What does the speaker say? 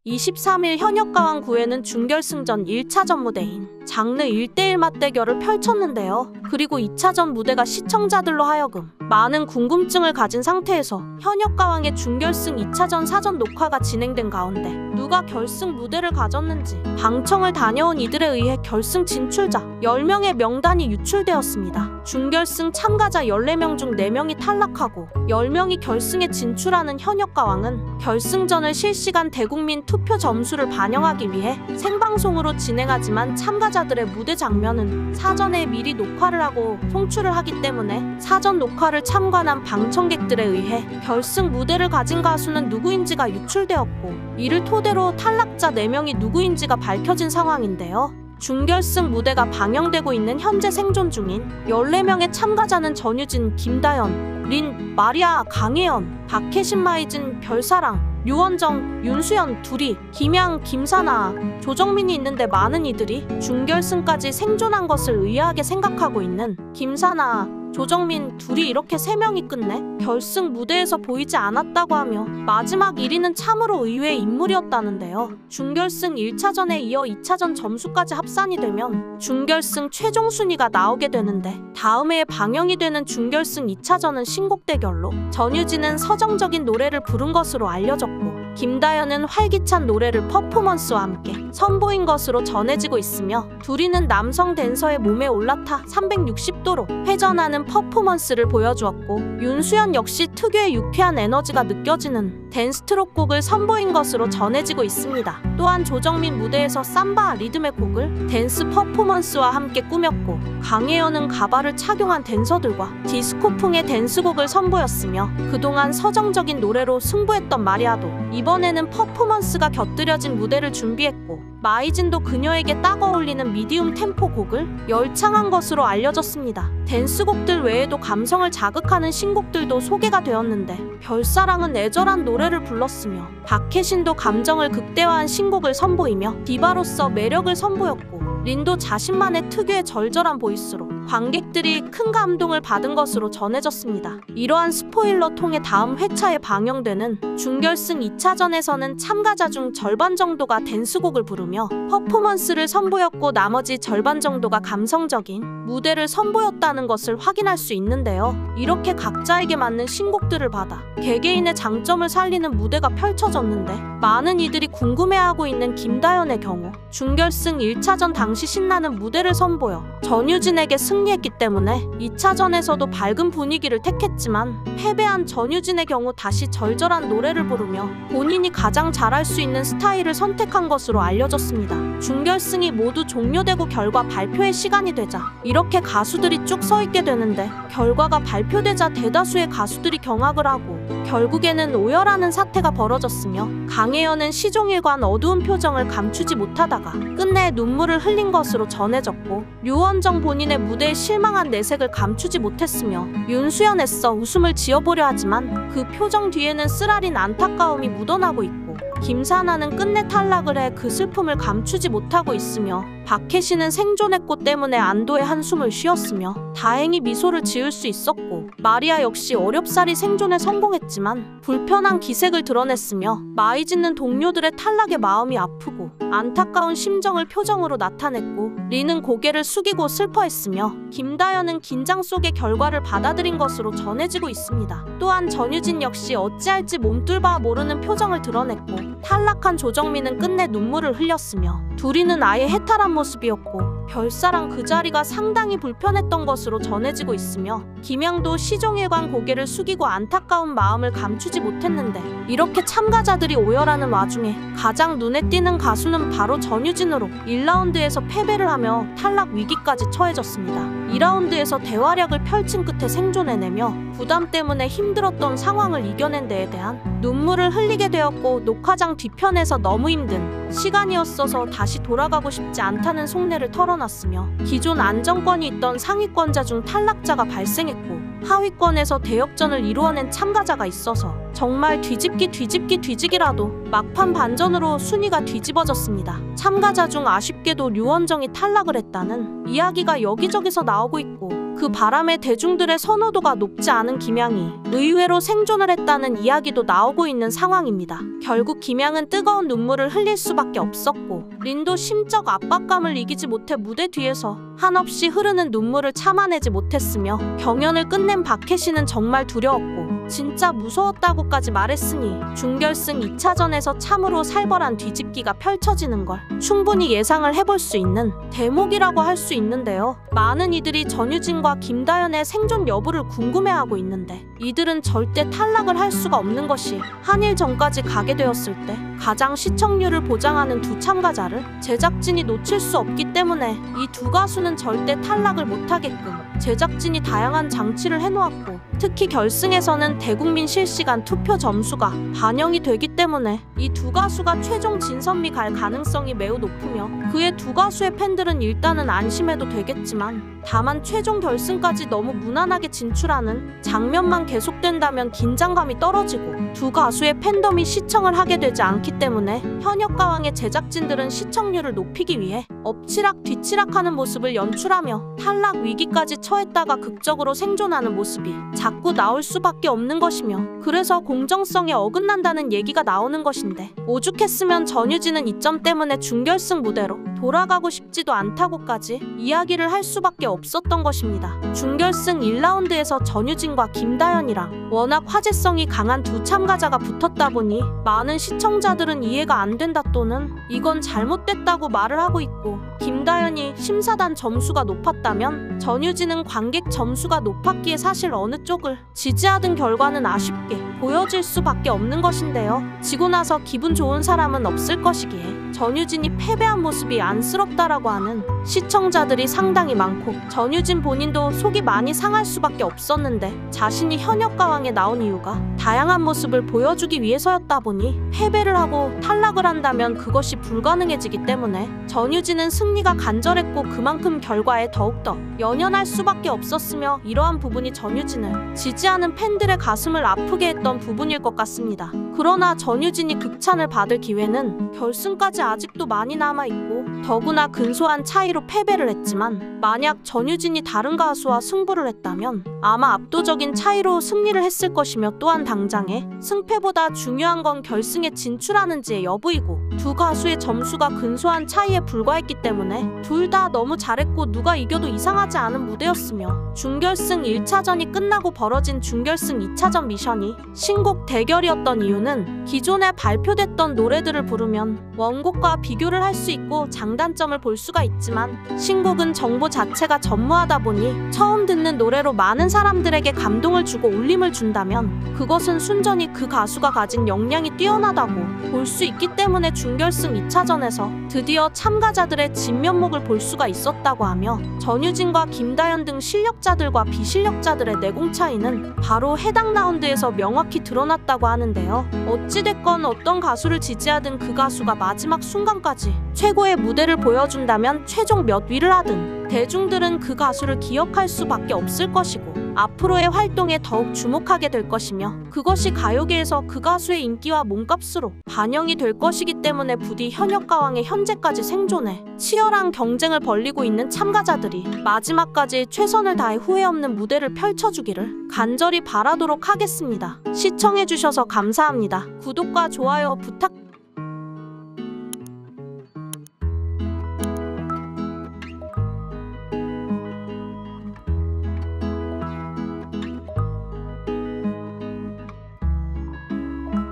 23일 현역가왕 9회는 준결승전 1차전 무대인 장르 1대1 맞대결을 펼쳤는데요. 그리고 2차전 무대가 시청자들로 하여금 많은 궁금증을 가진 상태에서 현역가왕의 준결승 2차전 사전 녹화가 진행된 가운데 누가 결승 무대를 가졌는지 방청을 다녀온 이들에 의해 결승 진출자 10명의 명단이 유출되었습니다. 준결승 참가자 14명 중 4명이 탈락하고 10명이 결승에 진출하는 현역가왕은 결승전을 실시간 대국민 투표 점수를 반영하기 위해 생방송으로 진행하지만 참가자들의 무대 장면은 사전에 미리 녹화를 하고 송출을 하기 때문에 사전 녹화를 참관한 방청객들에 의해 결승 무대를 가진 가수는 누구인지가 유출되었고, 이를 토대로 탈락자 4명이 누구인지가 밝혀진 상황인데요. 준결승 무대가 방영되고 있는 현재 생존 중인 14명의 참가자는 전유진, 김다연, 린, 마리아, 강혜연, 박혜신, 마이진, 별사랑, 류원정, 윤수연, 두리, 김양, 김사나, 조정민이 있는데 많은 이들이 준결승까지 생존한 것을 의아하게 생각하고 있는 김사나, 조정민, 두리 이렇게 3명이 끝내 결승 무대에서 보이지 않았다고 하며 마지막 1위는 참으로 의외의 인물이었다는데요. 준결승 1차전에 이어 2차전 점수까지 합산이 되면 준결승 최종 순위가 나오게 되는데, 다음 해에 방영이 되는 준결승 2차전은 신곡 대결로 전유진은 서정적인 노래를 부른 것으로 알려졌고, 김다연은 활기찬 노래를 퍼포먼스와 함께 선보인 것으로 전해지고 있으며, 두리는 남성 댄서의 몸에 올라타 360도로 회전하는 퍼포먼스를 보여주었고, 윤수연 역시 특유의 유쾌한 에너지가 느껴지는 댄스트롯 곡을 선보인 것으로 전해지고 있습니다. 또한 조정민 무대에서 삼바 리듬의 곡을 댄스 퍼포먼스와 함께 꾸몄고, 강혜연은 가발을 착용한 댄서들과 디스코풍의 댄스곡을 선보였으며, 그동안 서정적인 노래로 승부했던 마리아도 이번에는 퍼포먼스가 곁들여진 무대를 준비했고, 마이진도 그녀에게 딱 어울리는 미디움 템포 곡을 열창한 것으로 알려졌습니다. 댄스곡들 외에도 감성을 자극하는 신곡들도 소개가 되었는데, 별사랑은 애절한 노래를 불렀으며, 박혜신도 감정을 극대화한 신곡을 선보이며 디바로서 매력을 선보였고, 린도 자신만의 특유의 절절한 보이스로 관객들이 큰 감동을 받은 것으로 전해졌습니다. 이러한 스포일러 통해 다음 회차에 방영되는 준결승 2차전에서는 참가자 중 절반 정도가 댄스곡을 부르며 퍼포먼스를 선보였고, 나머지 절반 정도가 감성적인 무대를 선보였다는 것을 확인할 수 있는데요. 이렇게 각자에게 맞는 신곡들을 받아 개개인의 장점을 살리는 무대가 펼쳐졌는데, 많은 이들이 궁금해하고 있는 김다연의 경우 준결승 1차전 당시 신나는 무대를 선보여 전유진에게 승리했기 때문에 2차전에서도 밝은 분위기를 택했지만, 패배한 전유진의 경우 다시 절절한 노래를 부르며 본인이 가장 잘할 수 있는 스타일을 선택한 것으로 알려졌습니다. 준결승이 모두 종료되고 결과 발표의 시간이 되자 이렇게 가수들이 쭉 서 있게 되는데, 결과가 발표되자 대다수의 가수들이 경악을 하고 결국에는 오열하는 사태가 벌어졌으며, 강혜연은 시종일관 어두운 표정을 감추지 못하다가 끝내 눈물을 흘린 것으로 전해졌고, 류원정 본인의 무대에 실망한 내색을 감추지 못했으며, 윤수연 애써 웃음을 지어보려 하지만 그 표정 뒤에는 쓰라린 안타까움이 묻어나고 있고, 김사나는 끝내 탈락을 해 그 슬픔을 감추지 못하고 있으며, 박혜신은 생존했고 때문에 안도의 한숨을 쉬었으며 다행히 미소를 지을 수 있었고, 마리아 역시 어렵사리 생존에 성공했지만 불편한 기색을 드러냈으며, 마이진은 동료들의 탈락에 마음이 아프고 안타까운 심정을 표정으로 나타냈고, 리는 고개를 숙이고 슬퍼했으며, 김다연은 긴장 속의 결과를 받아들인 것으로 전해지고 있습니다. 또한 전유진 역시 어찌할지 몸둘바 모르는 표정을 드러냈고, 탈락한 조정민은 끝내 눈물을 흘렸으며, 두리는 아예 해탈한 모습이었고, 별사랑 그 자리가 상당히 불편했던 것으로 전해지고 있으며, 김양도 시종일관 고개를 숙이고 안타까운 마음을 감추지 못했는데, 이렇게 참가자들이 오열하는 와중에 가장 눈에 띄는 가수는 바로 전유진으로 1라운드에서 패배를 하며 탈락 위기까지 처해졌습니다. 2라운드에서 대활약을 펼친 끝에 생존해내며 부담 때문에 힘들었던 상황을 이겨낸 데에 대한 눈물을 흘리게 되었고, 녹화장 뒤편에서 너무 힘든 시간이었어서 다시 돌아가고 싶지 않다는 속내를 털어놨으며, 기존 안정권이 있던 상위권자 중 탈락자가 발생했고, 하위권에서 대역전을 이루어낸 참가자가 있어서 정말 뒤집기라도 막판 반전으로 순위가 뒤집어졌습니다. 참가자 중 아쉽게도 류원정이 탈락을 했다는 이야기가 여기저기서 나오고 있고, 그 바람에 대중들의 선호도가 높지 않은 김양이 의외로 생존을 했다는 이야기도 나오고 있는 상황입니다. 결국 김양은 뜨거운 눈물을 흘릴 수밖에 없었고 린도 심적 압박감을 이기지 못해 무대 뒤에서 한없이 흐르는 눈물을 참아내지 못했으며 경연을 끝낸 박혜신은 정말 두려웠고 진짜 무서웠다고까지 말했으니 준결승 2차전에서 참으로 살벌한 뒤집기가 펼쳐지는 걸 충분히 예상을 해볼 수 있는 대목이라고 할 수 있는데요. 많은 이들이 전유진과 김다연의 생존 여부를 궁금해하고 있는데 이들은 절대 탈락을 할 수가 없는 것이 한일전까지 가게 되었을 때 가장 시청률을 보장하는 두 참가자를 제작진이 놓칠 수 없기 때문에 이 두 가수는 절대 탈락을 못하게끔 제작진이 다양한 장치를 해놓았고 특히 결승에서는 대국민 실시간 투표 점수가 반영이 되기 때문에 이 두 가수가 최종 진선미 갈 가능성이 매우 높으며 그의 두 가수의 팬들은 일단은 안심해도 되겠지만 다만 최종 결승까지 너무 무난하게 진출하는 장면만 계속된다면 긴장감이 떨어지고 두 가수의 팬덤이 시청을 하게 되지 않기 때문에 현역가왕의 제작진들은 시청률을 높이기 위해 엎치락 뒤치락하는 모습을 연출하며 탈락 위기까지 처했다가 극적으로 생존하는 모습이 자꾸 나올 수밖에 없는 것이며 그래서 공정성에 어긋난다는 얘기가 나오는 것인데 오죽했으면 전유진은 이 점 때문에 준결승 무대로 돌아가고 싶지도 않다고까지 이야기를 할 수밖에 없었던 것입니다. 준결승 1라운드에서 전유진과 김다연이랑 워낙 화제성이 강한 두 참가자가 붙었다 보니 많은 시청자들은 이해가 안 된다 또는 이건 잘못됐다고 말을 하고 있고 김다연이 심사단 점수가 높았다면 전유진은 관객 점수가 높았기에 사실 어느 쪽을 지지하든 결과는 아쉽게 보여질 수밖에 없는 것인데요. 지고 나서 기분 좋은 사람은 없을 것이기에 전유진이 패배한 모습이 안쓰럽다라고 하는 시청자들이 상당히 많고 전유진 본인도 속이 많이 상할 수밖에 없었는데 자신이 현역가왕에 나온 이유가 다양한 모습을 보여주기 위해서였다 보니 패배를 하고 탈락을 한다면 그것이 불가능해지기 때문에 전유진은 승리가 간절했고 그만큼 결과에 더욱더 연연할 수밖에 없었으며 이러한 부분이 전유진을 지지하는 팬들의 가슴을 아프게 했던 부분일 것 같습니다. 그러나 전유진이 극찬을 받을 기회는 결승까지 아직도 많이 남아있고 더구나 근소한 차이로 패배를 했지만 만약 전유진이 다른 가수와 승부를 했다면 아마 압도적인 차이로 승리를 했을 것이며 또한 당장에 승패보다 중요한 건 결승에 진출하는지의 여부이고 두 가수의 점수가 근소한 차이에 불과했기 때문에 둘 다 너무 잘했고 누가 이겨도 이상하지 않은 무대였으며 준결승 1차전이 끝나고 벌어진 준결승 2차전 미션이 신곡 대결이었던 이유는 기존에 발표됐던 노래들을 부르면 원곡과 비교를 할 수 있고 장단점을 볼 수가 있지만 신곡은 정보 자체가 전무하다 보니 처음 듣는 노래로 많은 사람들에게 감동을 주고 울림을 준다면 그것은 순전히 그 가수가 가진 역량이 뛰어나다고 볼 수 있기 때문에 준결승 2차전에서 드디어 참가자들의 진면목을 볼 수가 있었다고 하며 전유진과 김다연 등 실력자들과 비실력자들의 내공 차이는 바로 해당 라운드에서 명확히 드러났다고 하는데요. 어찌됐건 어떤 가수를 지지하든 그 가수가 마지막 순간까지 최고의 무대를 보여준다면 최종 몇 위를 하든 대중들은 그 가수를 기억할 수밖에 없을 것이고 앞으로의 활동에 더욱 주목하게 될 것이며 그것이 가요계에서 그 가수의 인기와 몸값으로 반영이 될 것이기 때문에 부디 현역가왕의 현재까지 생존해 치열한 경쟁을 벌이고 있는 참가자들이 마지막까지 최선을 다해 후회 없는 무대를 펼쳐주기를 간절히 바라도록 하겠습니다. 시청해주셔서 감사합니다. 구독과 좋아요 부탁드립니다.